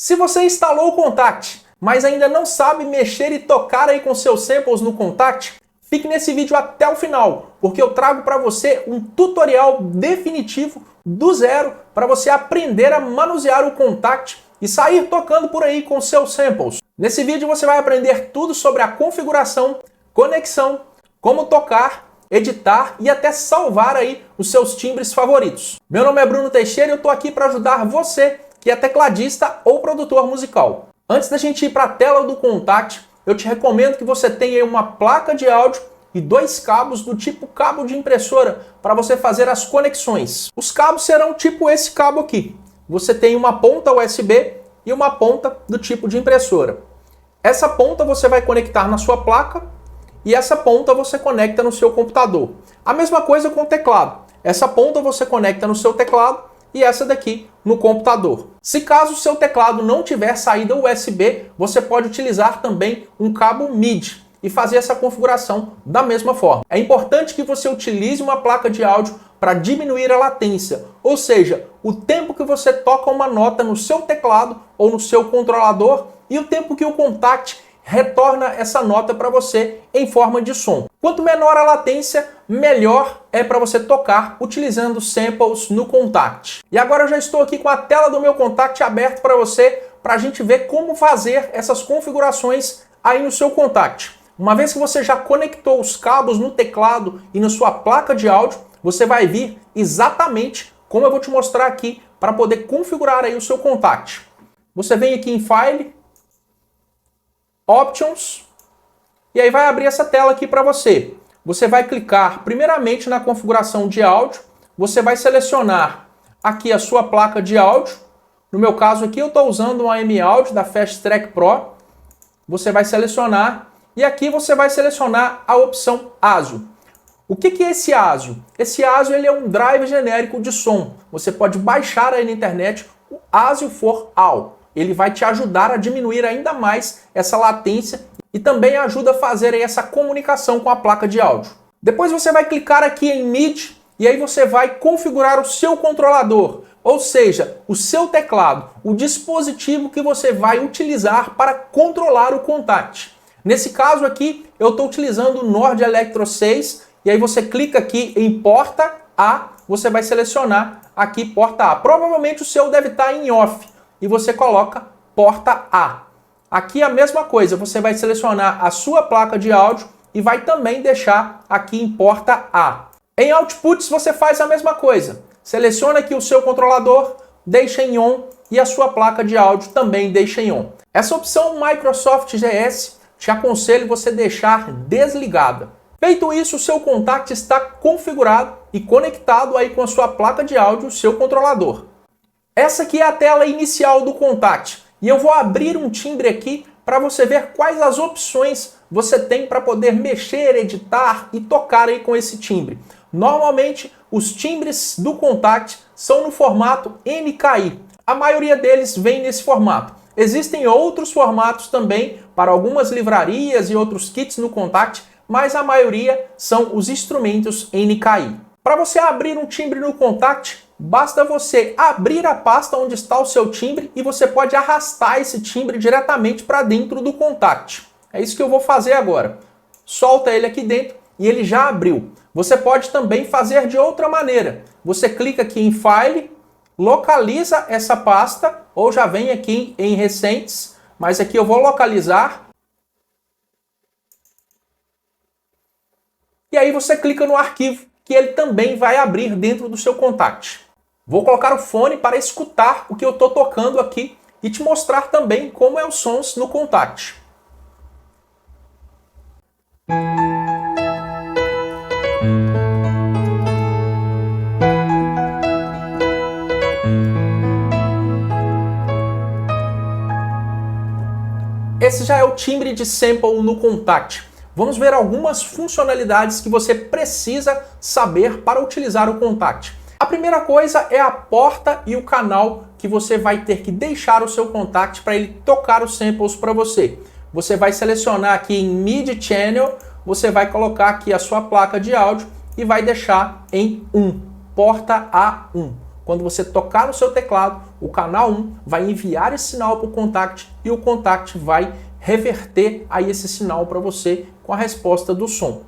Se você instalou o Kontakt, mas ainda não sabe mexer e tocar aí com seus samples no Kontakt, fique nesse vídeo até o final, porque eu trago para você um tutorial definitivo do zero para você aprender a manusear o Kontakt e sair tocando por aí com seus samples. Nesse vídeo você vai aprender tudo sobre a configuração, conexão, como tocar, editar e até salvar aí os seus timbres favoritos. Meu nome é Bruno Teixeira e eu estou aqui para ajudar você que é tecladista ou produtor musical. Antes da gente ir para a tela do Kontakt, eu te recomendo que você tenha uma placa de áudio e dois cabos do tipo cabo de impressora para você fazer as conexões. Os cabos serão tipo esse cabo aqui. Você tem uma ponta USB e uma ponta do tipo de impressora. Essa ponta você vai conectar na sua placa e essa ponta você conecta no seu computador. A mesma coisa com o teclado. Essa ponta você conecta no seu teclado e essa daqui no computador. Se caso o seu teclado não tiver saída USB, você pode utilizar também um cabo MIDI e fazer essa configuração da mesma forma. É importante que você utilize uma placa de áudio para diminuir a latência, ou seja, o tempo que você toca uma nota no seu teclado ou no seu controlador e o tempo que o Kontakt retorna essa nota para você em forma de som. Quanto menor a latência, melhor é para você tocar utilizando samples no Kontakt. E agora eu já estou aqui com a tela do meu Kontakt aberto para você, para a gente ver como fazer essas configurações aí no seu Kontakt. Uma vez que você já conectou os cabos no teclado e na sua placa de áudio, você vai vir exatamente como eu vou te mostrar aqui para poder configurar aí o seu Kontakt. Você vem aqui em File, Options, e aí vai abrir essa tela aqui para você. Você vai clicar primeiramente na configuração de áudio, você vai selecionar aqui a sua placa de áudio. No meu caso aqui eu estou usando uma M-Audio da Fast Track Pro. Você vai selecionar e aqui você vai selecionar a opção ASIO. O que é esse ASIO? Esse ASIO ele é um drive genérico de som. Você pode baixar aí na internet o ASIO for All. Ele vai te ajudar a diminuir ainda mais essa latência e também ajuda a fazer aí essa comunicação com a placa de áudio. Depois você vai clicar aqui em MIDI e aí você vai configurar o seu controlador, ou seja, o seu teclado, o dispositivo que você vai utilizar para controlar o Kontakt. Nesse caso aqui, eu estou utilizando o Nord Electro 6 e aí você clica aqui em porta A, você vai selecionar aqui porta A. Provavelmente o seu deve estar em off e você coloca porta A. Aqui a mesma coisa, você vai selecionar a sua placa de áudio e vai também deixar aqui em porta A. Em Outputs você faz a mesma coisa. Seleciona aqui o seu controlador, deixa em on e a sua placa de áudio também deixa em on. Essa opção Microsoft GS te aconselho você deixar desligada. Feito isso, o seu Kontakt está configurado e conectado aí com a sua placa de áudio, o seu controlador. Essa aqui é a tela inicial do Kontakt e eu vou abrir um timbre aqui para você ver quais as opções você tem para poder mexer, editar e tocar aí com esse timbre. Normalmente, os timbres do Kontakt são no formato NKI. A maioria deles vem nesse formato. Existem outros formatos também para algumas livrarias e outros kits no Kontakt, mas a maioria são os instrumentos NKI. Para você abrir um timbre no Kontakt, basta você abrir a pasta onde está o seu timbre e você pode arrastar esse timbre diretamente para dentro do Kontakt. É isso que eu vou fazer agora. Solta ele aqui dentro e ele já abriu. Você pode também fazer de outra maneira. Você clica aqui em File, localiza essa pasta, ou já vem aqui em Recentes, mas aqui eu vou localizar. E aí você clica no arquivo, que ele também vai abrir dentro do seu Kontakt. Vou colocar o fone para escutar o que eu estou tocando aqui e te mostrar também como é os sons no Kontakt. Esse já é o timbre de sample no Kontakt. Vamos ver algumas funcionalidades que você precisa saber para utilizar o Kontakt. A primeira coisa é a porta e o canal que você vai ter que deixar o seu Kontakt para ele tocar os samples para você. Você vai selecionar aqui em MIDI Channel, você vai colocar aqui a sua placa de áudio e vai deixar em 1, porta A1. quando você tocar no seu teclado, o canal 1 vai enviar esse sinal para o contact e o contact vai reverter aí esse sinal para você com a resposta do som.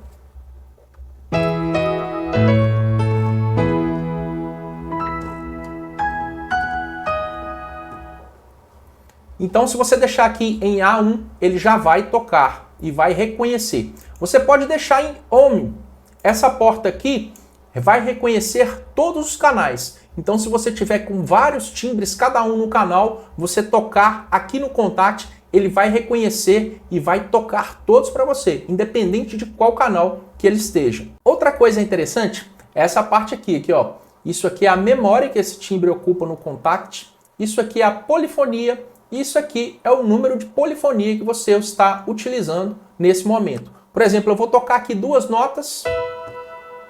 Então, se você deixar aqui em A1, ele já vai tocar e vai reconhecer. Você pode deixar em Home. Essa porta aqui vai reconhecer todos os canais. Então, se você tiver com vários timbres, cada um no canal, você tocar aqui no contact, ele vai reconhecer e vai tocar todos para você, independente de qual canal que ele esteja. Outra coisa interessante é essa parte aqui, ó. Isso aqui é a memória que esse timbre ocupa no contact. Isso aqui é a polifonia. Isso aqui é o número de polifonia que você está utilizando nesse momento. Por exemplo, eu vou tocar aqui 2 notas.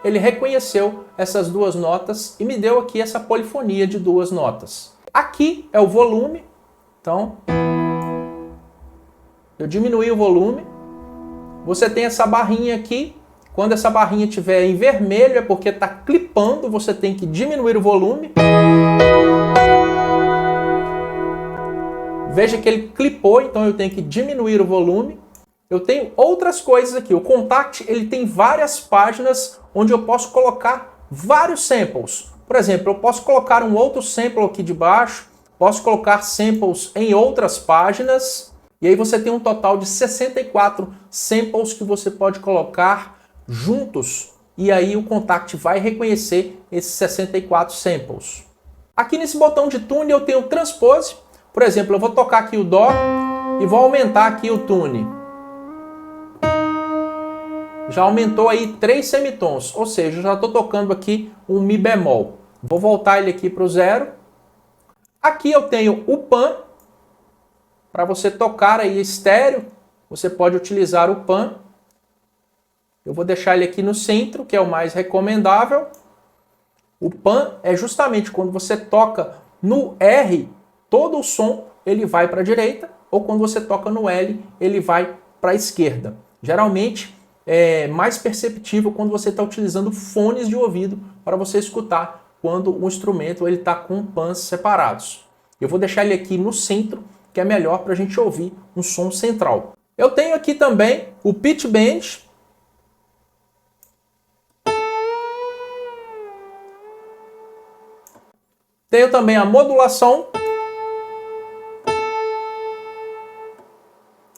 Ele reconheceu essas 2 notas e me deu aqui essa polifonia de 2 notas. Aqui é o volume. Então, eu diminuí o volume. Você tem essa barrinha aqui. Quando essa barrinha estiver em vermelho é porque está clipando. Você tem que diminuir o volume. Veja que ele clipou, então eu tenho que diminuir o volume. Eu tenho outras coisas aqui. O contact ele tem várias páginas onde eu posso colocar vários samples. Por exemplo, eu posso colocar um outro sample aqui de baixo, posso colocar samples em outras páginas, e aí você tem um total de 64 samples que você pode colocar juntos, e aí o contact vai reconhecer esses 64 samples. Aqui nesse botão de tune eu tenho transpose. Por exemplo, eu vou tocar aqui o Dó e vou aumentar aqui o tune. Já aumentou aí 3 semitons, ou seja, eu já estou tocando aqui um Mi bemol. Vou voltar ele aqui para o 0. Aqui eu tenho o Pan. Para você tocar aí estéreo, você pode utilizar o Pan. Eu vou deixar ele aqui no centro, que é o mais recomendável. O Pan é justamente quando você toca no R, todo o som ele vai para a direita, ou quando você toca no L, ele vai para a esquerda. Geralmente é mais perceptível quando você está utilizando fones de ouvido para você escutar quando o instrumento está com pans separados. Eu vou deixar ele aqui no centro, que é melhor para a gente ouvir um som central. Eu tenho aqui também o pitch bend. Tenho também a modulação.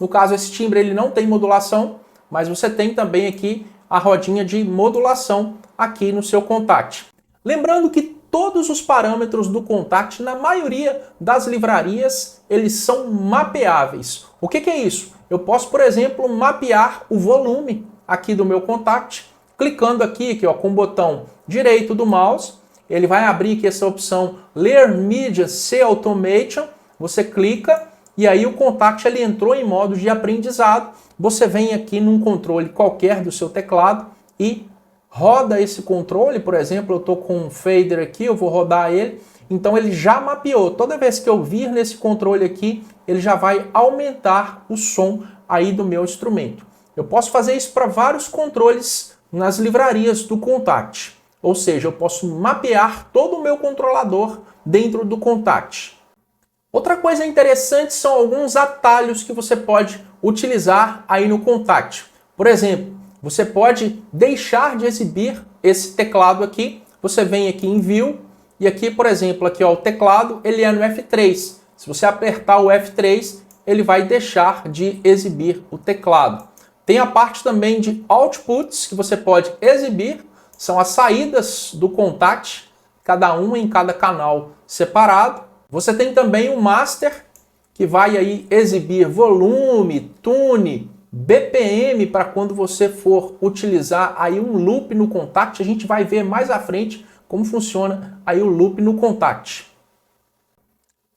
No caso, esse timbre ele não tem modulação, mas você tem também aqui a rodinha de modulação aqui no seu contact. Lembrando que todos os parâmetros do contact, na maioria das livrarias, eles são mapeáveis. O que é isso? Eu posso, por exemplo, mapear o volume aqui do meu contact, clicando aqui ó, com o botão direito do mouse. Ele vai abrir aqui essa opção Layer Media C Automation. Você clica e aí o contact ele entrou em modo de aprendizado. Você vem aqui num controle qualquer do seu teclado e roda esse controle. Por exemplo, eu estou com um fader aqui, eu vou rodar ele. Então ele já mapeou. Toda vez que eu vir nesse controle aqui, ele já vai aumentar o som aí do meu instrumento. Eu posso fazer isso para vários controles nas livrarias do contact. Ou seja, eu posso mapear todo o meu controlador dentro do contact. Outra coisa interessante são alguns atalhos que você pode utilizar aí no contact. Por exemplo, você pode deixar de exibir esse teclado aqui. Você vem aqui em View e aqui, por exemplo, aqui ó, o teclado ele é no F3. Se você apertar o F3, ele vai deixar de exibir o teclado. Tem a parte também de outputs que você pode exibir. São as saídas do contact, cada uma em cada canal separado. Você tem também o master, que vai aí exibir volume, tune, BPM, para quando você for utilizar aí um loop no contact. A gente vai ver mais à frente como funciona aí o loop no contact.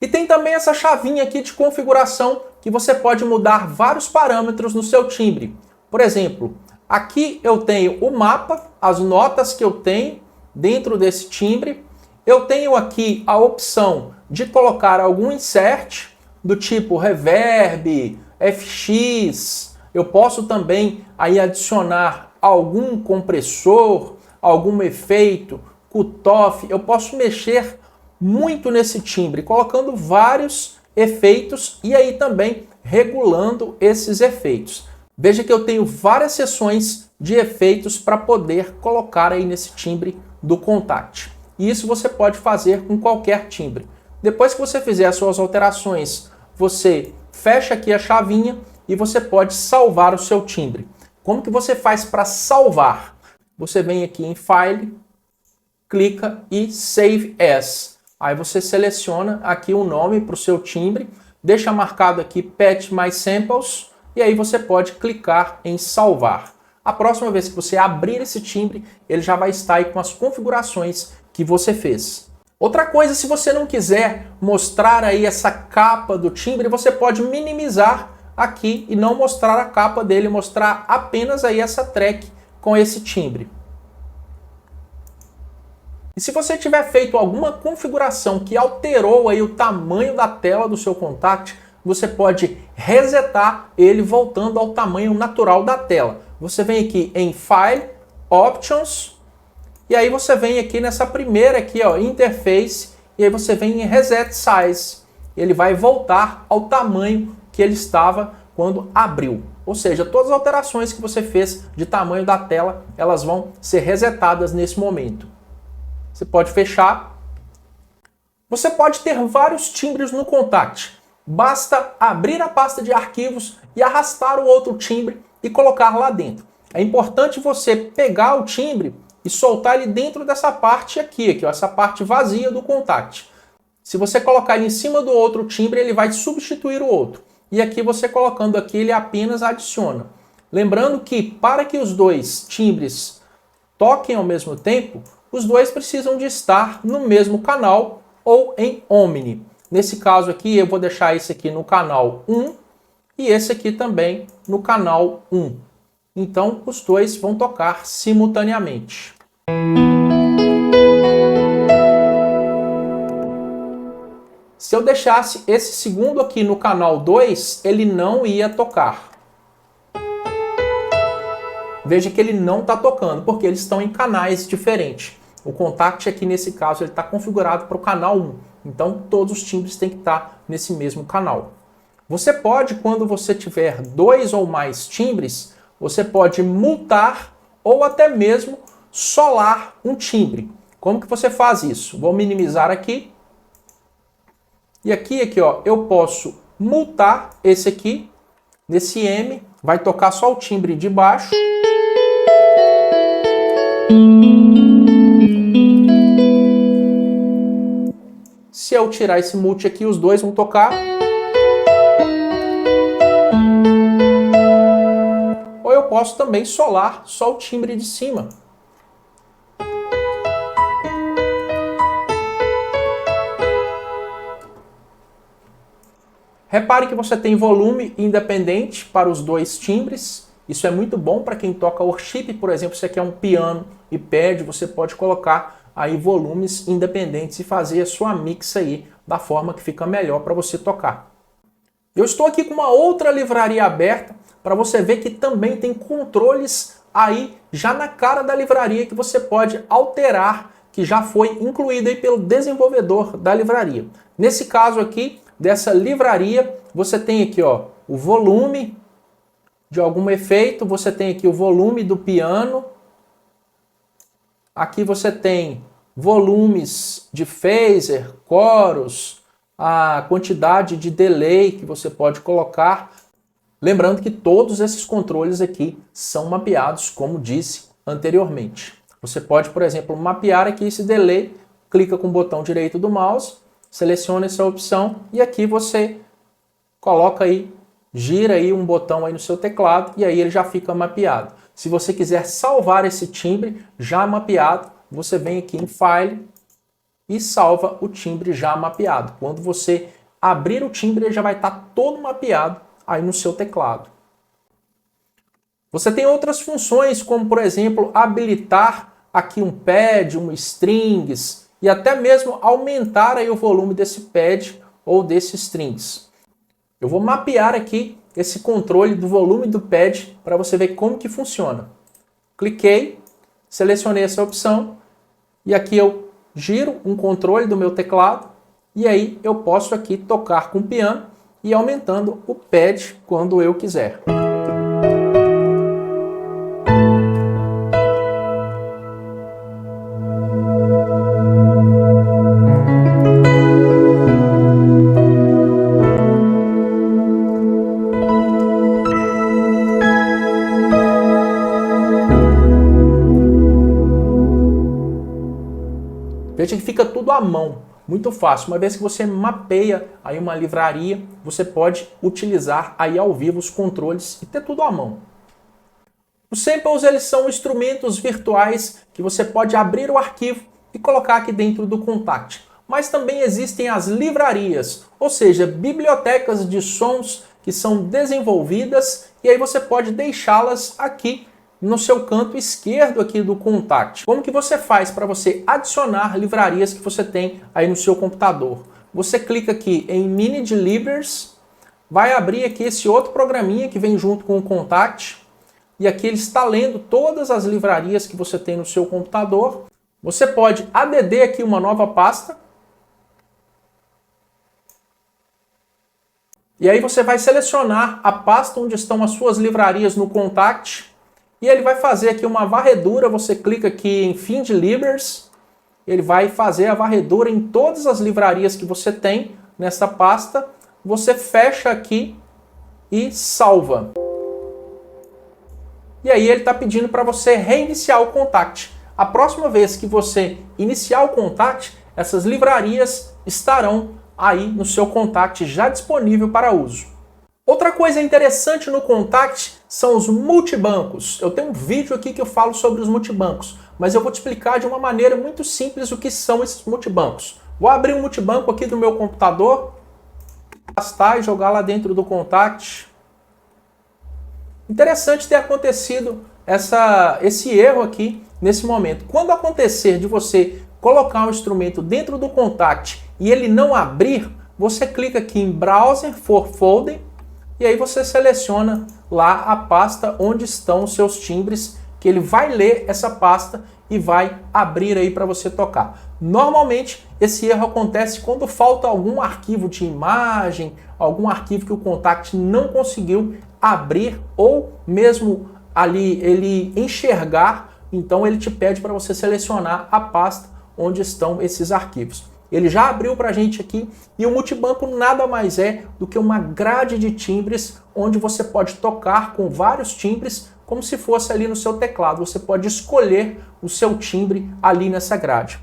E tem também essa chavinha aqui de configuração que você pode mudar vários parâmetros no seu timbre. Por exemplo, aqui eu tenho o mapa, as notas que eu tenho dentro desse timbre. Eu tenho aqui a opção de colocar algum insert do tipo reverb, FX. Eu posso também aí adicionar algum compressor, algum efeito, cutoff. Eu posso mexer muito nesse timbre, colocando vários efeitos e aí também regulando esses efeitos. Veja que eu tenho várias seções de efeitos para poder colocar aí nesse timbre do Contact. E isso você pode fazer com qualquer timbre. Depois que você fizer as suas alterações, você fecha aqui a chavinha e você pode salvar o seu timbre. Como que você faz para salvar? Você vem aqui em File, clica e Save As. Aí você seleciona aqui o nome para o seu timbre, deixa marcado aqui Patch My Samples e aí você pode clicar em salvar. A próxima vez que você abrir esse timbre, ele já vai estar aí com as configurações que você fez. Outra coisa, se você não quiser mostrar aí essa capa do timbre, você pode minimizar aqui e não mostrar a capa dele, mostrar apenas aí essa track com esse timbre. E se você tiver feito alguma configuração que alterou aí o tamanho da tela do seu Contact, você pode resetar ele voltando ao tamanho natural da tela. Você vem aqui em File, Options, e aí você vem aqui nessa primeira aqui, ó, Interface, e aí você vem em Reset Size. Ele vai voltar ao tamanho que ele estava quando abriu. Ou seja, todas as alterações que você fez de tamanho da tela, elas vão ser resetadas nesse momento. Você pode fechar. Você pode ter vários timbres no Contact. Basta abrir a pasta de arquivos e arrastar o outro timbre e colocar lá dentro. É importante você pegar o timbre e soltar ele dentro dessa parte aqui, ó, essa parte vazia do Contact. Se você colocar ele em cima do outro timbre, ele vai substituir o outro. E aqui você colocando aqui, ele apenas adiciona. Lembrando que para que os dois timbres toquem ao mesmo tempo, os dois precisam de estar no mesmo canal ou em Omni. Nesse caso aqui, eu vou deixar esse aqui no canal 1 e esse aqui também no canal 1. Então, os dois vão tocar simultaneamente. Se eu deixasse esse segundo aqui no canal 2, ele não ia tocar. Veja que ele não está tocando, porque eles estão em canais diferentes. O Contact aqui, nesse caso, ele está configurado para o canal 1. Então, todos os timbres têm que estar nesse mesmo canal. Você pode, quando você tiver dois ou mais timbres, você pode mutar ou até mesmo solar um timbre. Como que você faz isso? Vou minimizar aqui. E aqui, ó, eu posso mutar esse aqui. Nesse M, vai tocar só o timbre de baixo. Se eu tirar esse mute aqui, os dois vão tocar. Ou eu posso também solar só o timbre de cima. Repare que você tem volume independente para os dois timbres. Isso é muito bom para quem toca worship, por exemplo, se você quer um piano e pad, você pode colocar aí volumes independentes e fazer a sua mix aí da forma que fica melhor para você tocar. Eu estou aqui com uma outra livraria aberta para você ver que também tem controles aí já na cara da livraria que você pode alterar, que já foi incluído aí pelo desenvolvedor da livraria. Nesse caso aqui, dessa livraria, você tem aqui, ó, o volume de algum efeito, você tem aqui o volume do piano, aqui você tem volumes de phaser, chorus, a quantidade de delay que você pode colocar. Lembrando que todos esses controles aqui são mapeados, como disse anteriormente. Você pode, por exemplo, mapear aqui esse delay, clica com o botão direito do mouse, seleciona essa opção e aqui você coloca aí, gira aí um botão aí no seu teclado e aí ele já fica mapeado. Se você quiser salvar esse timbre já mapeado, você vem aqui em File e salva o timbre já mapeado. Quando você abrir o timbre, ele já vai estar todo mapeado aí no seu teclado. Você tem outras funções, como por exemplo, habilitar aqui um pad, um strings, e até mesmo aumentar aí o volume desse pad ou desse strings. Eu vou mapear aqui esse controle do volume do pad para você ver como que funciona. Cliquei, selecionei essa opção e aqui eu giro um controle do meu teclado e aí eu posso aqui tocar com o piano e ir aumentando o pad quando eu quiser. Veja que fica tudo à mão, muito fácil. Uma vez que você mapeia aí uma livraria, você pode utilizar aí ao vivo os controles e ter tudo à mão. Os samples, eles são instrumentos virtuais que você pode abrir o arquivo e colocar aqui dentro do Kontakt. Mas também existem as livrarias, ou seja, bibliotecas de sons que são desenvolvidas e aí você pode deixá-las aqui no seu canto esquerdo aqui do Kontakt. Como que você faz para você adicionar livrarias que você tem aí no seu computador? Você clica aqui em Mini-Libraries, vai abrir aqui esse outro programinha que vem junto com o Kontakt, e aqui ele está lendo todas as livrarias que você tem no seu computador. Você pode add aqui uma nova pasta, e aí você vai selecionar a pasta onde estão as suas livrarias no Kontakt, e ele vai fazer aqui uma varredura. Você clica aqui em Find Libraries, ele vai fazer a varredura em todas as livrarias que você tem nessa pasta, você fecha aqui e salva. E aí ele está pedindo para você reiniciar o Kontakt. A próxima vez que você iniciar o Kontakt, essas livrarias estarão aí no seu Kontakt já disponível para uso. Outra coisa interessante no Kontakt são os multibancos. Eu tenho um vídeo aqui que eu falo sobre os multibancos, mas eu vou te explicar de uma maneira muito simples o que são esses multibancos. Vou abrir um multibanco aqui do meu computador, arrastar e jogar lá dentro do Kontakt. Interessante ter acontecido esse erro aqui nesse momento. Quando acontecer de você colocar um instrumento dentro do Kontakt e ele não abrir, você clica aqui em Browser for Folder e aí você seleciona lá a pasta onde estão os seus timbres, que ele vai ler essa pasta e vai abrir aí para você tocar. Normalmente esse erro acontece quando falta algum arquivo de imagem, algum arquivo que o Kontakt não conseguiu abrir ou mesmo ali ele enxergar, então ele te pede para você selecionar a pasta onde estão esses arquivos. Ele já abriu para a gente aqui e o multibanco nada mais é do que uma grade de timbres onde você pode tocar com vários timbres como se fosse ali no seu teclado. Você pode escolher o seu timbre ali nessa grade.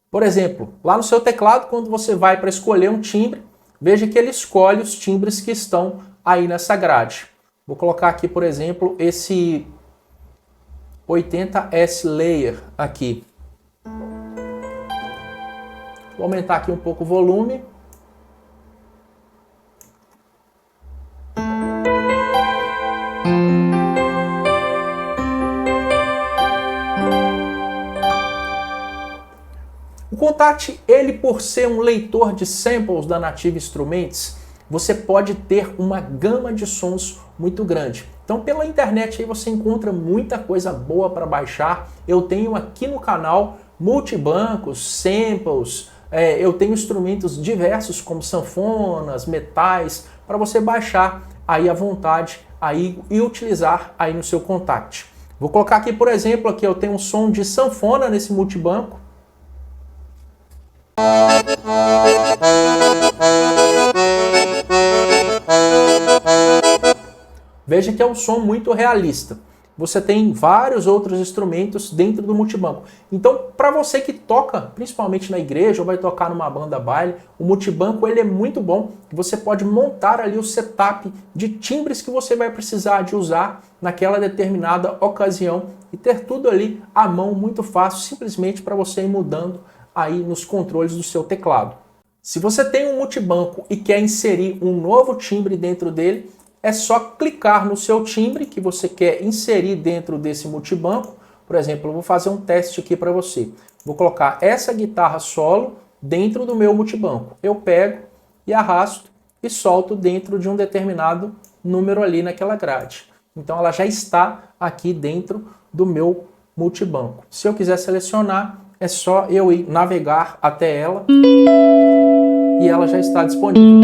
Por exemplo, lá no seu teclado, quando você vai para escolher um timbre, veja que ele escolhe os timbres que estão aí nessa grade. Vou colocar aqui, por exemplo, esse 80S Layer aqui. Vou aumentar aqui um pouco o volume. O Kontakt, ele por ser um leitor de samples da Native Instruments, você pode ter uma gama de sons muito grande. Então pela internet aí você encontra muita coisa boa para baixar. Eu tenho aqui no canal multibancos, samples, eu tenho instrumentos diversos como sanfonas, metais, para você baixar aí à vontade aí, e utilizar aí no seu Kontakt. Vou colocar aqui, por exemplo, aqui eu tenho um som de sanfona nesse multibanco. Veja que é um som muito realista. Você tem vários outros instrumentos dentro do multibanco. Então, para você que toca, principalmente na igreja ou vai tocar numa banda baile, o multibanco ele é muito bom. Você pode montar ali o setup de timbres que você vai precisar de usar naquela determinada ocasião e ter tudo ali à mão, muito fácil, simplesmente para você ir mudando aí nos controles do seu teclado. Se você tem um multibanco e quer inserir um novo timbre dentro dele, é só clicar no seu timbre que você quer inserir dentro desse multibanco. Por exemplo, eu vou fazer um teste aqui para você. Vou colocar essa guitarra solo dentro do meu multibanco. Eu pego e arrasto e solto dentro de um determinado número ali naquela grade. Então ela já está aqui dentro do meu multibanco. Se eu quiser selecionar, é só eu ir navegar até ela e ela já está disponível.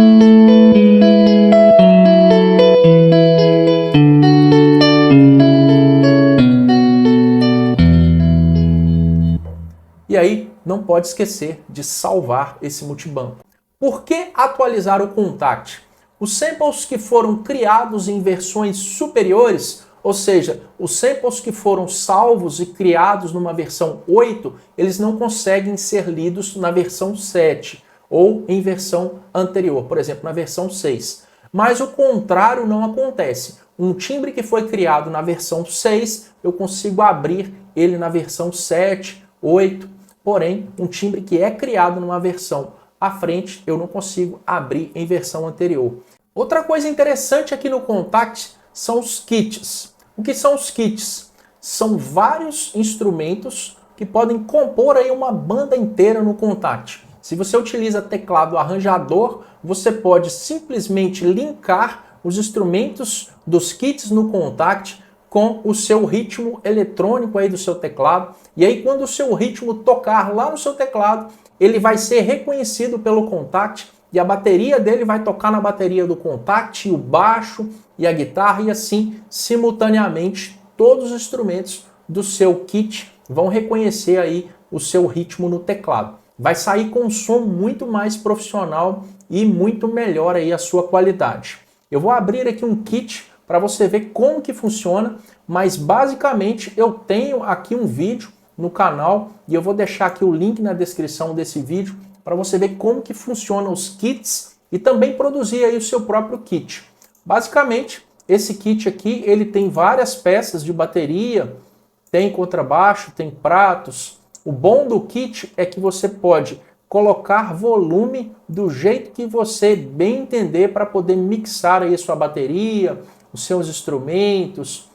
E aí, não pode esquecer de salvar esse multibanco. Por que atualizar o Contact? Os samples que foram criados em versões superiores, ou seja, os samples que foram salvos e criados numa versão 8, eles não conseguem ser lidos na versão 7 ou em versão anterior, por exemplo, na versão 6. Mas o contrário não acontece. Um timbre que foi criado na versão 6, eu consigo abrir ele na versão 7, 8, porém, um timbre que é criado numa versão à frente, eu não consigo abrir em versão anterior. Outra coisa interessante aqui no Contact são os kits. O que são os kits? São vários instrumentos que podem compor aí uma banda inteira no Contact. Se você utiliza teclado arranjador, você pode simplesmente linkar os instrumentos dos kits no Contact com o seu ritmo eletrônico aí do seu teclado. E aí quando o seu ritmo tocar lá no seu teclado, ele vai ser reconhecido pelo Contact e a bateria dele vai tocar na bateria do Contact, o baixo e a guitarra, e assim, simultaneamente, todos os instrumentos do seu kit vão reconhecer aí o seu ritmo no teclado. Vai sair com um som muito mais profissional e muito melhor aí a sua qualidade. Eu vou abrir aqui um kit para você ver como que funciona, mas basicamente eu tenho aqui um vídeo no canal e eu vou deixar aqui o link na descrição desse vídeo para você ver como que funcionam os kits e também produzir aí o seu próprio kit. Basicamente, esse kit aqui, ele tem várias peças de bateria, tem contrabaixo, tem pratos. O bom do kit é que você pode colocar volume do jeito que você bem entender para poder mixar aí a sua bateria, os seus instrumentos.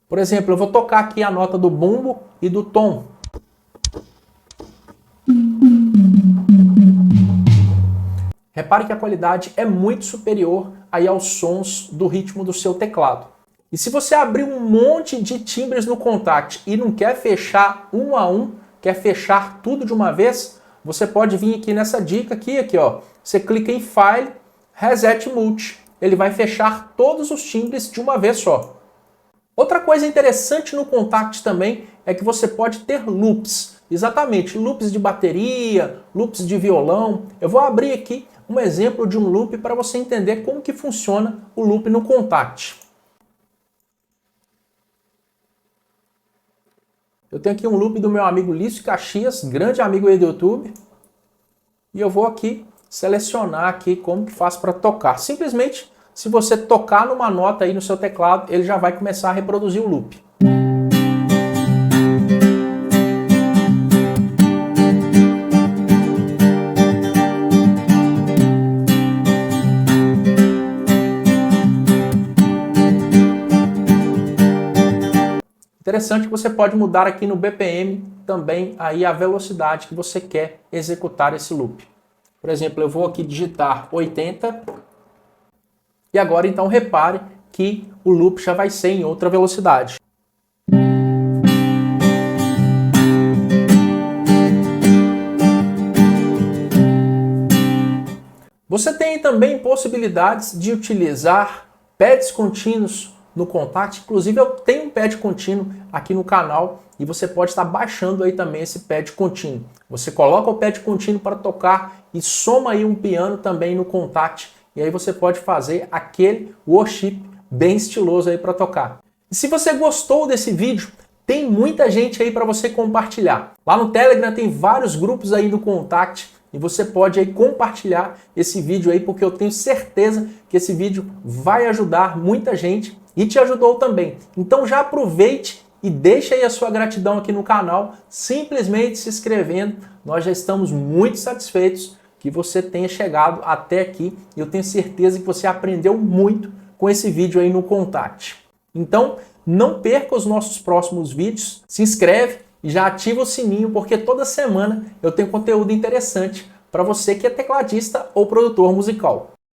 Por exemplo, eu vou tocar aqui a nota do bumbo e do tom. Repare que a qualidade é muito superior aí aos sons do ritmo do seu teclado. E se você abrir um monte de timbres no Contact e não quer fechar um a um, quer fechar tudo de uma vez, você pode vir aqui nessa dica aqui, ó. Você clica em File, Reset Multi. Ele vai fechar todos os timbres de uma vez só. Outra coisa interessante no Contact também é que você pode ter loops. Exatamente, loops de bateria, loops de violão. Eu vou abrir aqui um exemplo de um loop para você entender como que funciona o loop no Contact. Eu tenho aqui um loop do meu amigo Lício Caxias, grande amigo aí do YouTube. E eu vou aqui selecionar aqui como que faz para tocar. Simplesmente, se você tocar numa nota aí no seu teclado, ele já vai começar a reproduzir o loop. Interessante que você pode mudar aqui no BPM também aí a velocidade que você quer executar esse loop. Por exemplo, eu vou aqui digitar 80 e agora então repare que o loop já vai ser em outra velocidade. Você tem também possibilidades de utilizar pads contínuos no Contact. Inclusive eu tenho um pad contínuo aqui no canal e você pode estar baixando aí também esse pad contínuo. Você coloca o pad contínuo para tocar e soma aí um piano também no Contact e aí você pode fazer aquele worship bem estiloso aí para tocar. E se você gostou desse vídeo, tem muita gente aí para você compartilhar. Lá no Telegram tem vários grupos aí do Contact e você pode aí compartilhar esse vídeo aí porque eu tenho certeza que esse vídeo vai ajudar muita gente e te ajudou também. Então já aproveite e deixa aí a sua gratidão aqui no canal, simplesmente se inscrevendo. Nós já estamos muito satisfeitos que você tenha chegado até aqui e eu tenho certeza que você aprendeu muito com esse vídeo aí no Contact. Então não perca os nossos próximos vídeos, se inscreve e já ativa o sininho porque toda semana eu tenho conteúdo interessante para você que é tecladista ou produtor musical.